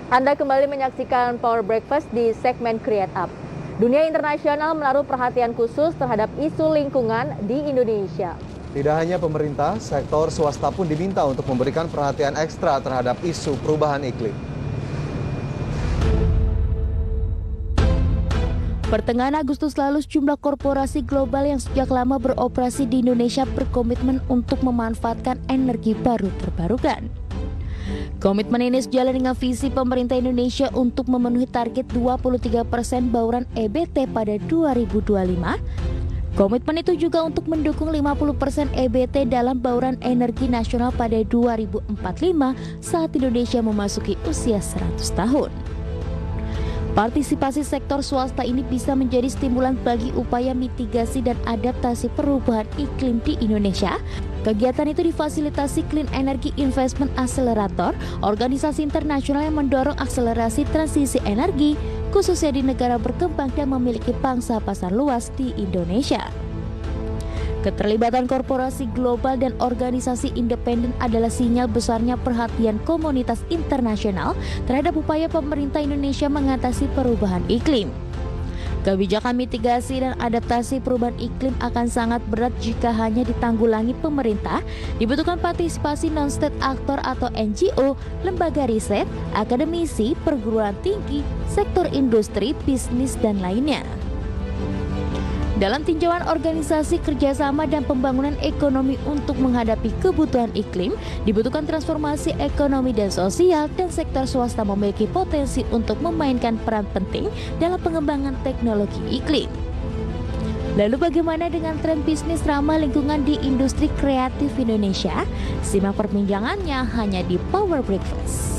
Anda kembali menyaksikan Power Breakfast di segmen Create Up. Dunia internasional menaruh perhatian khusus terhadap isu lingkungan di Indonesia. Tidak hanya pemerintah, sektor swasta pun diminta untuk memberikan perhatian ekstra terhadap isu perubahan iklim. Pertengahan Agustus lalu, sejumlah korporasi global yang sejak lama beroperasi di Indonesia berkomitmen untuk memanfaatkan energi baru terbarukan. Komitmen ini sejalan dengan visi pemerintah Indonesia untuk memenuhi target 23% bauran EBT pada 2025. Komitmen itu juga untuk mendukung 50% EBT dalam bauran energi nasional pada 2045 saat Indonesia memasuki usia 100 tahun. Partisipasi sektor swasta ini bisa menjadi stimulan bagi upaya mitigasi dan adaptasi perubahan iklim di Indonesia. Kegiatan itu difasilitasi Clean Energy Investment Accelerator, organisasi internasional yang mendorong akselerasi transisi energi, khususnya di negara berkembang dan memiliki pangsa pasar luas di Indonesia. Keterlibatan korporasi global dan organisasi independen adalah sinyal besarnya perhatian komunitas internasional terhadap upaya pemerintah Indonesia mengatasi perubahan iklim. Kebijakan mitigasi dan adaptasi perubahan iklim akan sangat berat jika hanya ditanggulangi pemerintah. Dibutuhkan partisipasi non-state aktor atau NGO, lembaga riset, akademisi, perguruan tinggi, sektor industri, bisnis, dan lainnya. Dalam tinjauan organisasi kerjasama dan pembangunan ekonomi untuk menghadapi kebutuhan iklim, dibutuhkan transformasi ekonomi dan sosial, dan sektor swasta memiliki potensi untuk memainkan peran penting dalam pengembangan teknologi iklim. Lalu bagaimana dengan tren bisnis ramah lingkungan di industri kreatif Indonesia? Simak perbincangannya hanya di Power Breakfast.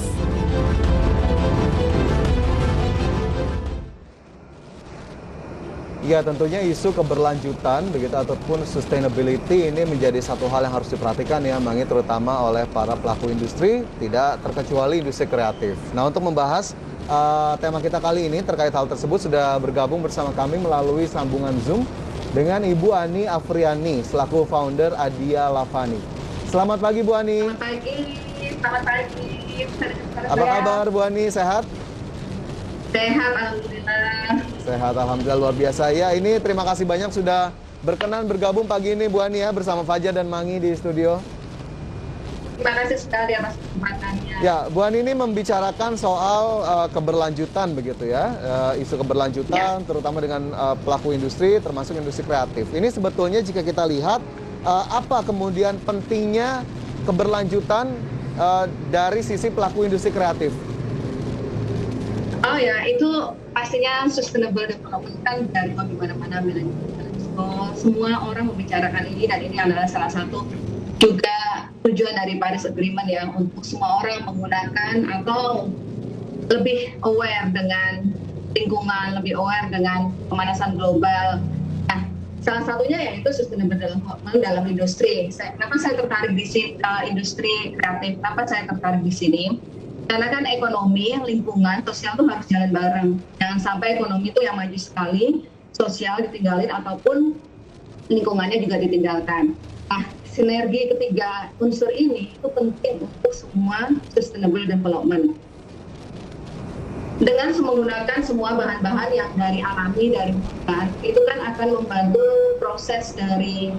Ya, tentunya isu keberlanjutan begitu ataupun sustainability ini menjadi satu hal yang harus diperhatikan ya, Mangi, terutama oleh para pelaku industri, tidak terkecuali industri kreatif. Nah, untuk membahas tema kita kali ini terkait hal tersebut sudah bergabung bersama kami melalui sambungan Zoom dengan Ibu Ani Afriani selaku founder Adia Lavani. Selamat pagi, Bu Ani. Selamat pagi, selamat pagi. Apa kabar, Bu Ani? Sehat? Sehat, alhamdulillah. Sehat, alhamdulillah, luar biasa. Ya, ini terima kasih banyak sudah berkenan bergabung pagi ini, Bu Ani, ya, bersama Fajar dan Mangi di studio. Terima kasih sekali atas kesempatannya. Ya, Bu Ani ini membicarakan soal keberlanjutan begitu ya, isu keberlanjutan, terutama dengan pelaku industri, termasuk industri kreatif. Ini sebetulnya jika kita lihat apa kemudian pentingnya keberlanjutan dari sisi pelaku industri kreatif. Oh ya, itu pastinya sustainable development kan dari mana-mana milenial. Semua orang membicarakan ini, dan ini adalah salah satu juga tujuan dari Paris Agreement ya, untuk semua orang menggunakan atau lebih aware dengan lingkungan, lebih aware dengan pemanasan global. Nah, salah satunya yaitu sustainable development dalam industri. Kenapa saya tertarik di industri kreatif? Kenapa saya tertarik di sini? Karena kan ekonomi, lingkungan, sosial itu harus jalan bareng. Jangan sampai ekonomi itu yang maju sekali, sosial ditinggalin, ataupun lingkungannya juga ditinggalkan. Nah, sinergi ketiga unsur ini itu penting untuk semua sustainable development. Dengan menggunakan semua bahan-bahan yang dari alami, dari hutan, itu kan akan membantu proses dari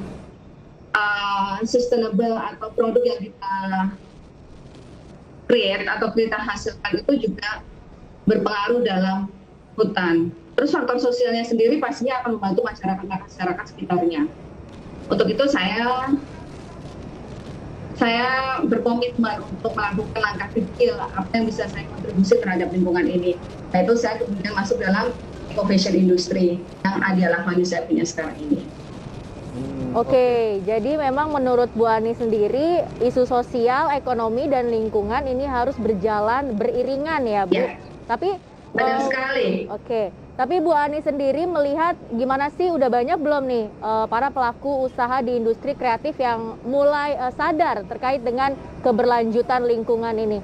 sustainable atau produk yang kita create atau kita hasilkan itu juga berpengaruh dalam hutan. Terus faktor sosialnya sendiri pastinya akan membantu masyarakat sekitarnya. Untuk itu saya berkomitmen untuk melakukan langkah kecil apa yang bisa saya kontribusi terhadap lingkungan ini. Nah, itu saya kemudian masuk dalam eco-fashion industry yang Adia Lavani saya punya sekarang ini. Oke, jadi memang menurut Bu Ani sendiri isu sosial, ekonomi, dan lingkungan ini harus berjalan beriringan ya, Bu. Ya, Tapi benar sekali. Oke, tapi Bu Ani sendiri melihat gimana sih, udah banyak belum nih para pelaku usaha di industri kreatif yang mulai sadar terkait dengan keberlanjutan lingkungan ini?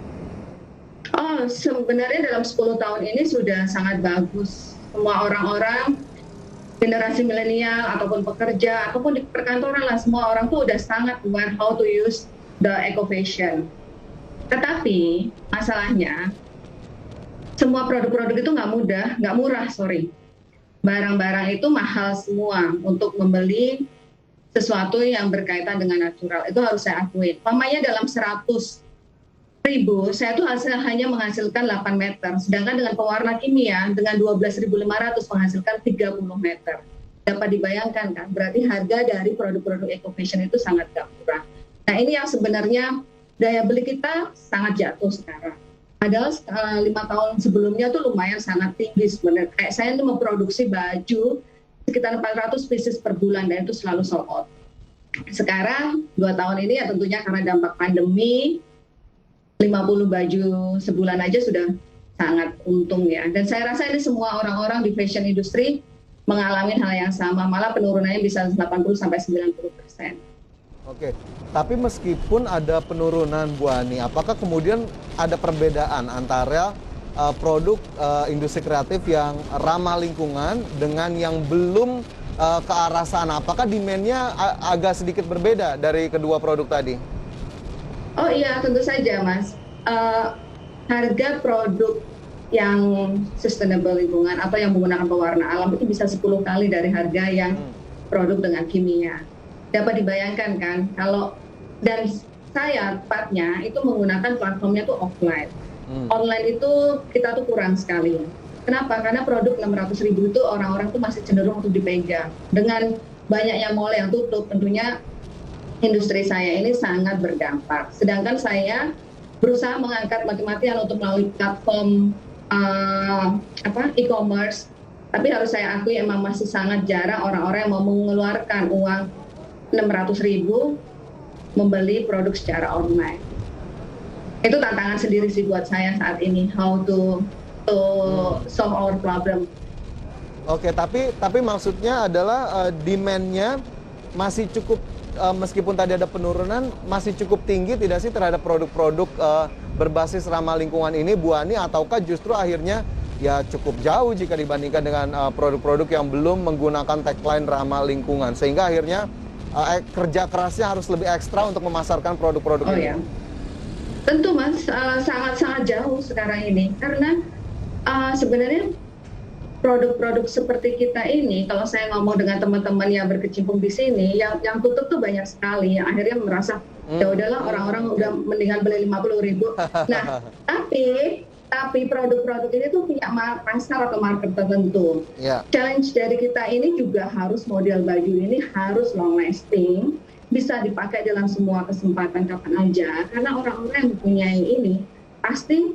Oh, sebenarnya dalam 10 tahun ini sudah sangat bagus. Semua orang-orang generasi milenial ataupun pekerja ataupun di perkantoran lah, semua orang tuh udah sangat aware how to use the eco-fashion. Tetapi masalahnya semua produk-produk itu nggak murah, sorry. Barang-barang itu mahal semua untuk membeli sesuatu yang berkaitan dengan natural. Itu harus saya akui. Umpamanya dalam 100.000, saya tuh hanya menghasilkan 8 meter. Sedangkan dengan pewarna kimia, dengan 12.500 menghasilkan 30 meter. Dapat dibayangkan kan, berarti harga dari produk-produk eco-fashion itu sangat gak murah. Nah ini yang sebenarnya daya beli kita sangat jatuh sekarang. Padahal 5 tahun sebelumnya tuh lumayan sangat tinggi sebenarnya. Kayak saya tuh memproduksi baju sekitar 400 pieces per bulan dan itu selalu sold out. Sekarang 2 tahun ini ya tentunya karena dampak pandemi, 50 baju sebulan aja sudah sangat untung ya. Dan saya rasa ini semua orang-orang di fashion industry mengalami hal yang sama, malah penurunannya bisa 80-90%. Oke, tapi meskipun ada penurunan Bu Ani, apakah kemudian ada perbedaan antara produk industri kreatif yang ramah lingkungan dengan yang belum ke arah sana? Apakah demand-nya agak sedikit berbeda dari kedua produk tadi? Oh iya, tentu saja Mas. Harga produk yang sustainable lingkungan atau yang menggunakan pewarna alam itu bisa 10 kali dari harga yang produk dengan kimia. Dapat dibayangkan kan, kalau dan saya tepatnya itu menggunakan platformnya tuh offline. Online itu kita tuh kurang sekali. Kenapa? Karena produk 600.000 itu orang-orang tuh masih cenderung untuk dipegang. Dengan banyaknya mall yang tutup, tentunya industri saya ini sangat berdampak. Sedangkan saya berusaha mengangkat mati-matian untuk melalui platform e-commerce, tapi harus saya akui emang masih sangat jarang orang-orang yang mau mengeluarkan uang 600.000 membeli produk secara online. Itu tantangan sendiri sih buat saya saat ini, how to solve our problem. Oke, tapi maksudnya adalah demand-nya masih cukup, meskipun tadi ada penurunan, masih cukup tinggi tidak sih terhadap produk-produk berbasis ramah lingkungan ini, Bu Ani, ataukah justru akhirnya ya cukup jauh jika dibandingkan dengan produk-produk yang belum menggunakan tagline ramah lingkungan, sehingga akhirnya kerja kerasnya harus lebih ekstra untuk memasarkan produk-produk ini? Ya. Tentu Mas, sangat-sangat jauh sekarang ini, karena sebenarnya produk-produk seperti kita ini, kalau saya ngomong dengan teman-teman yang berkecimpung di sini, yang tutup tuh banyak sekali, yang akhirnya merasa ya udahlah orang-orang udah mendingan beli 50.000. Nah, tapi produk-produk ini tuh punya pasar atau market tertentu. Challenge dari kita ini juga harus model baju ini harus long lasting, bisa dipakai dalam semua kesempatan kapan aja, karena orang-orang yang mempunyai ini pasti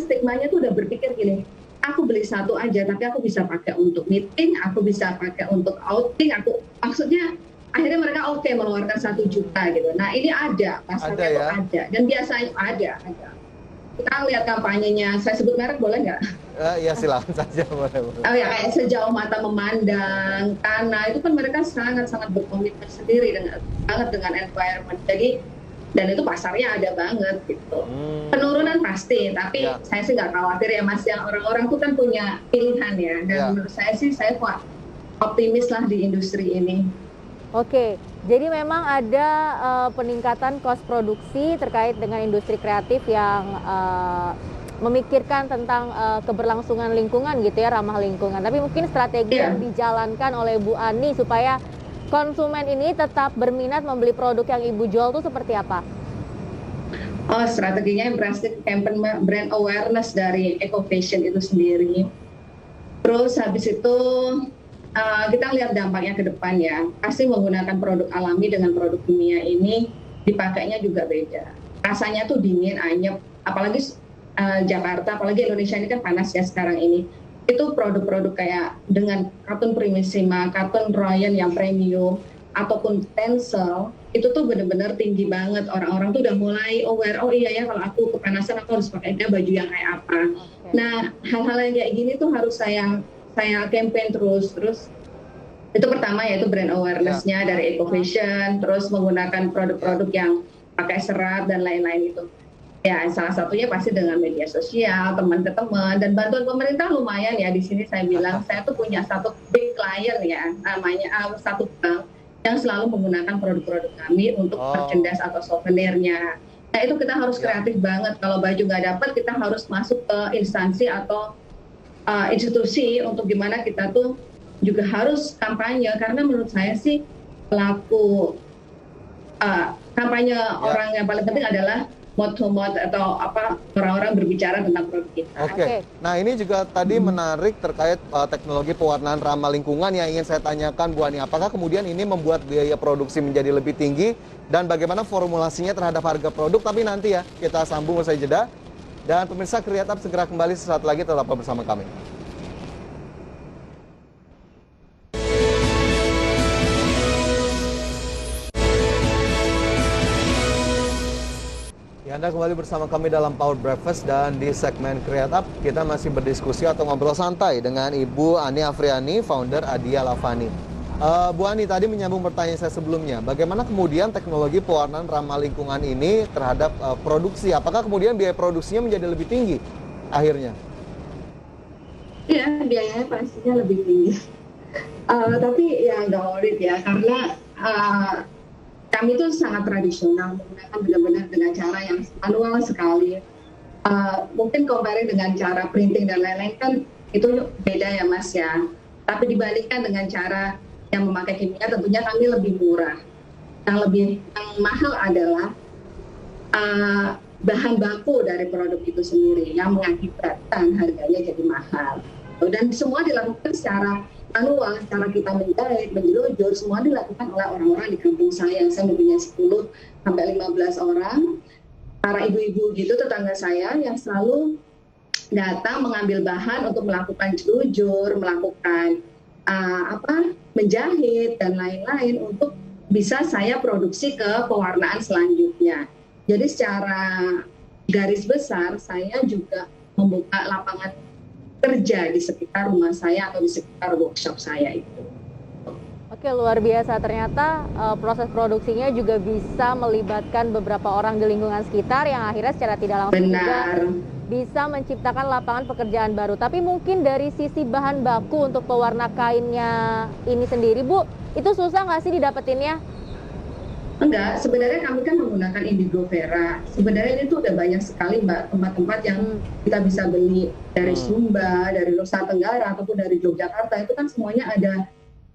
stigmanya tuh udah berpikir gini, aku beli satu aja tapi aku bisa pakai untuk meeting, aku bisa pakai untuk outing, maksudnya akhirnya mereka mengeluarkan 1 juta gitu. Nah ini ada, pasarnya tuh ada, dan biasanya ada. Kita lihat kampanyenya, saya sebut merek boleh nggak? Ya silakan saja, boleh. Oh ya, kayak Sejauh Mata Memandang, Kana, itu kan mereka sangat-sangat berkomitmen sendiri dengan environment. Jadi, dan itu pasarnya ada banget gitu. Penurunan pasti, tapi saya sih nggak khawatir ya Mas, yang orang-orang tuh kan punya pilihan ya. Dan menurut saya sih, saya optimis lah di industri ini. Oke, jadi memang ada peningkatan kos produksi terkait dengan industri kreatif yang memikirkan tentang keberlangsungan lingkungan gitu ya, ramah lingkungan. Tapi mungkin strategi yang dijalankan oleh Bu Ani supaya konsumen ini tetap berminat membeli produk yang Ibu jual itu seperti apa? Oh, strateginya yang pasti campaign brand awareness dari eco-fashion itu sendiri. Terus habis itu kita lihat dampaknya ke depan ya. Pasti menggunakan produk alami dengan produk kimia ini dipakainya juga beda. Rasanya tuh dingin, anyep. Apalagi Jakarta, apalagi Indonesia ini kan panas ya sekarang ini. Itu produk-produk kayak dengan katun Primissima, katun Royan yang premium, ataupun Tencel, itu tuh benar-benar tinggi banget. Orang-orang tuh udah mulai aware, oh iya ya kalau aku kepanasan aku harus pakai baju yang kayak apa. Nah, hal-hal yang kayak gini tuh harus saya campaign terus itu pertama yaitu brand awareness-nya dari eco-fashion, terus menggunakan produk-produk yang pakai serat dan lain-lain itu. Ya, salah satunya pasti dengan media sosial, teman ke teman, dan bantuan pemerintah lumayan ya. Di sini saya bilang, saya tuh punya satu big client ya, namanya satu bank yang selalu menggunakan produk-produk kami untuk merchandise atau souvenirnya. Nah itu kita harus kreatif banget. Kalau baju nggak dapat, kita harus masuk ke instansi atau institusi untuk gimana kita tuh juga harus kampanye. Karena menurut saya sih pelaku kampanye orang yang paling penting adalah mode to mode atau apa orang-orang berbicara tentang produk kita. Oke. Nah ini juga tadi menarik terkait teknologi pewarnaan ramah lingkungan yang ingin saya tanyakan Bu Ani. Apakah kemudian ini membuat biaya produksi menjadi lebih tinggi dan bagaimana formulasinya terhadap harga produk? Tapi nanti ya kita sambung usai jeda. Dan pemirsa Create Up segera kembali sesaat lagi, tetap bersama kami. Anda kembali bersama kami dalam Power Breakfast dan di segmen Create Up kita masih berdiskusi atau ngobrol santai dengan Ibu Ani Afriani, founder Adia Lavani. Bu Ani tadi menyambung pertanyaan saya sebelumnya, bagaimana kemudian teknologi pewarnaan ramah lingkungan ini terhadap produksi? Apakah kemudian biaya produksinya menjadi lebih tinggi akhirnya? Iya, biayanya pastinya lebih tinggi. Tapi ya nggak worried ya, karena kami itu sangat tradisional, menggunakan benar-benar dengan cara yang manual sekali. Mungkin comparing dengan cara printing dan lain-lain kan itu beda ya Mas ya. Tapi dibandingkan dengan cara yang memakai kimia, tentunya kami lebih murah. Yang mahal adalah bahan baku dari produk itu sendiri yang mengakibatkan harganya jadi mahal. Dan semua dilakukan secara manual, cara kita menjahit, menjelujur, semua dilakukan oleh orang-orang di kampung saya. Saya mempunyai 10 sampai 15 orang, para ibu-ibu gitu tetangga saya yang selalu datang mengambil bahan untuk melakukan jelujur, melakukan menjahit dan lain-lain untuk bisa saya produksi ke pewarnaan selanjutnya. Jadi secara garis besar saya juga membuka lapangan kerja di sekitar rumah saya atau di sekitar workshop saya itu. Oke, luar biasa. Ternyata proses produksinya juga bisa melibatkan beberapa orang di lingkungan sekitar yang akhirnya secara tidak langsung juga bisa menciptakan lapangan pekerjaan baru. Tapi mungkin dari sisi bahan baku untuk pewarna kainnya ini sendiri, Bu, itu susah nggak sih didapetinnya? Enggak, sebenarnya kami kan menggunakan indigo vera. Sebenarnya itu udah banyak sekali Mbak tempat-tempat yang kita bisa beli dari Sumba, dari Nusa Tenggara ataupun dari Yogyakarta. Itu kan semuanya ada,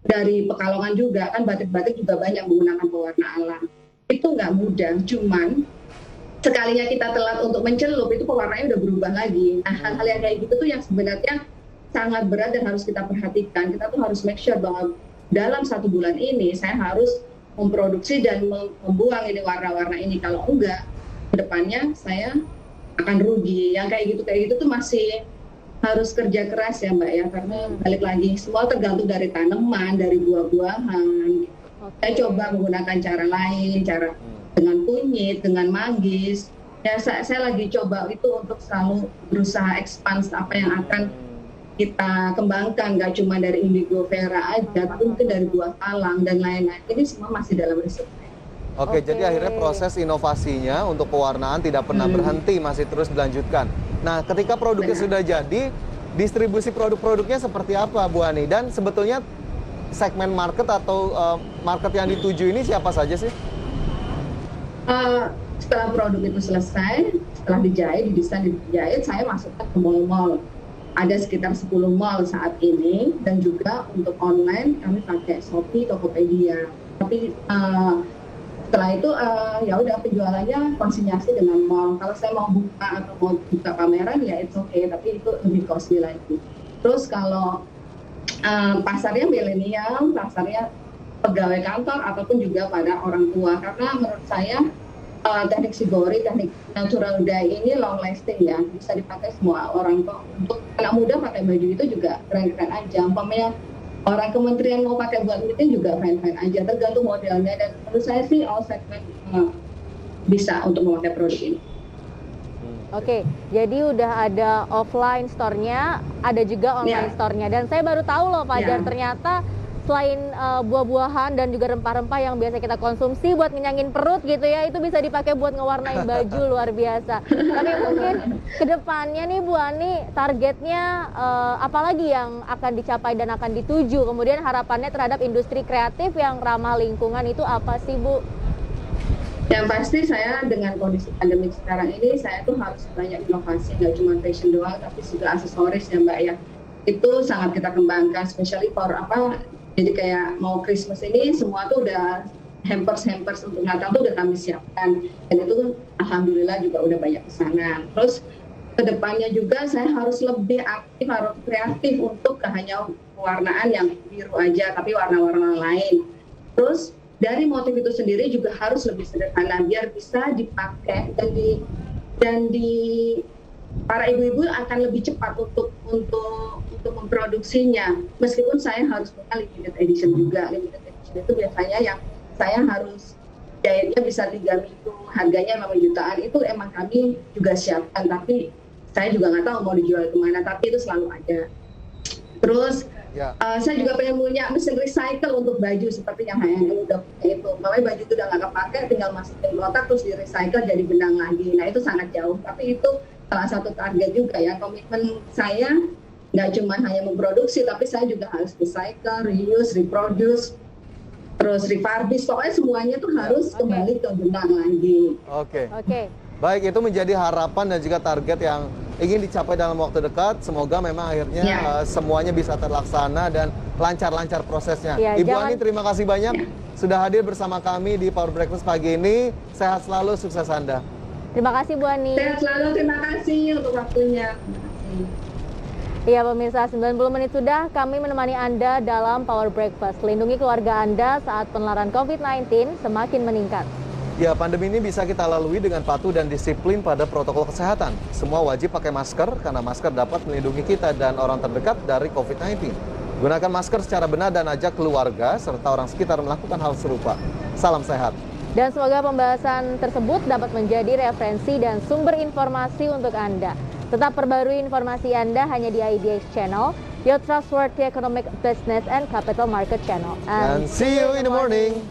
dari Pekalongan juga kan, batik-batik juga banyak menggunakan pewarna alam. Itu nggak mudah, cuman sekalinya kita telat untuk mencelup itu pewarnanya udah berubah lagi. Nah hal-hal yang kayak gitu tuh yang sebenarnya sangat berat dan harus kita perhatikan. Kita tuh harus make sure bahwa dalam 1 bulan ini saya harus memproduksi dan membuang ini warna-warna ini. Kalau enggak, kedepannya saya akan rugi. Yang kayak gitu tuh masih harus kerja keras ya Mbak ya, karena balik lagi semua tergantung dari tanaman, dari buah-buahan. Saya coba menggunakan cara lain, cara dengan kunyit, dengan manggis. Ya saya lagi coba itu untuk selalu berusaha expand apa yang akan kita kembangkan, nggak cuma dari indigo vera aja, tapi mungkin dari buah talang dan lain-lain. Ini semua masih dalam riset. Oke, jadi akhirnya proses inovasinya untuk pewarnaan tidak pernah berhenti, masih terus dilanjutkan. Nah, ketika produknya sudah jadi, distribusi produk-produknya seperti apa, Bu Ani? Dan sebetulnya segmen market atau market yang dituju ini siapa saja sih? Setelah produk itu selesai, setelah dijahit, didesain, dijahit, saya masukkan ke mall-mall. Ada sekitar 10 mall saat ini, dan juga untuk online kami pakai Shopee, Tokopedia. Tapi setelah itu ya udah penjualannya konsinyasi dengan mall. Kalau saya mau buka atau mau buka pameran ya it's okay, tapi itu lebih costly lagi. Terus kalau pasarnya milenial, pasarnya pegawai kantor ataupun juga pada orang tua, karena menurut saya teknik shibori, teknik natural dye ini long lasting ya, bisa dipakai semua orang. Untuk anak muda pakai baju itu juga keren-keren aja. Umpamanya orang kementerian mau pakai buat meeting juga fine-fine aja, tergantung modelnya. Dan menurut saya sih all segment bisa untuk memakai produk ini. Oke, jadi udah ada offline store-nya, ada juga online store-nya. Dan saya baru tahu loh Fajar, ternyata selain buah-buahan dan juga rempah-rempah yang biasa kita konsumsi buat ngenyangin perut gitu ya, itu bisa dipakai buat ngewarnain baju. Luar biasa. Tapi mungkin kedepannya nih Bu Ani, targetnya apalagi yang akan dicapai dan akan dituju? Kemudian harapannya terhadap industri kreatif yang ramah lingkungan itu apa sih Bu? Yang pasti saya dengan kondisi pandemi sekarang ini, saya tuh harus banyak inovasi, nggak cuma fashion doang, tapi juga aksesoris ya Mbak ya. Itu sangat kita kembangkan, especially for jadi kayak mau Christmas ini semua tuh udah hampers untuk Natal tuh udah kami siapkan. Dan itu alhamdulillah juga udah banyak pesanan. Terus kedepannya juga saya harus lebih aktif, harus kreatif untuk hanya pewarnaan yang biru aja, tapi warna-warna lain. Terus dari motif itu sendiri juga harus lebih sederhana biar bisa dipakai dan di para ibu-ibu akan lebih cepat untuk memproduksinya. Meskipun saya harus punya limited edition juga. Limited edition itu biasanya yang saya harus jahitnya bisa 3 minggu, harganya 5 jutaan. Itu emang kami juga siapkan, tapi saya juga nggak tahu mau dijual kemana, tapi itu selalu ada. Terus saya juga pengen punya mesin recycle untuk baju seperti yang H&M udah punya itu. Makanya baju itu udah nggak kepake, tinggal masukin kotak terus di recycle jadi benang lagi. Nah itu sangat jauh, tapi itu salah satu target juga ya. Komitmen saya nggak cuma hanya memproduksi, tapi saya juga harus recycle, reuse, reproduce, terus refurbish. Pokoknya semuanya tuh harus kembali ke benang lagi. Oke. Baik, itu menjadi harapan dan juga target yang ingin dicapai dalam waktu dekat. Semoga memang akhirnya semuanya bisa terlaksana dan lancar-lancar prosesnya. Ibu Ani, terima kasih banyak sudah hadir bersama kami di Power Breakfast pagi ini. Sehat selalu, sukses Anda. Terima kasih Bu Ani. Sehat selalu, terima kasih untuk waktunya. Iya pemirsa, 90 menit sudah kami menemani Anda dalam Power Breakfast. Lindungi keluarga Anda saat penularan COVID-19 semakin meningkat. Ya, pandemi ini bisa kita lalui dengan patuh dan disiplin pada protokol kesehatan. Semua wajib pakai masker karena masker dapat melindungi kita dan orang terdekat dari COVID-19. Gunakan masker secara benar dan ajak keluarga serta orang sekitar melakukan hal serupa. Salam sehat. Dan semoga pembahasan tersebut dapat menjadi referensi dan sumber informasi untuk Anda. Tetap perbarui informasi Anda hanya di IDX Channel, your trustworthy economic business and capital market channel. And see you in the morning.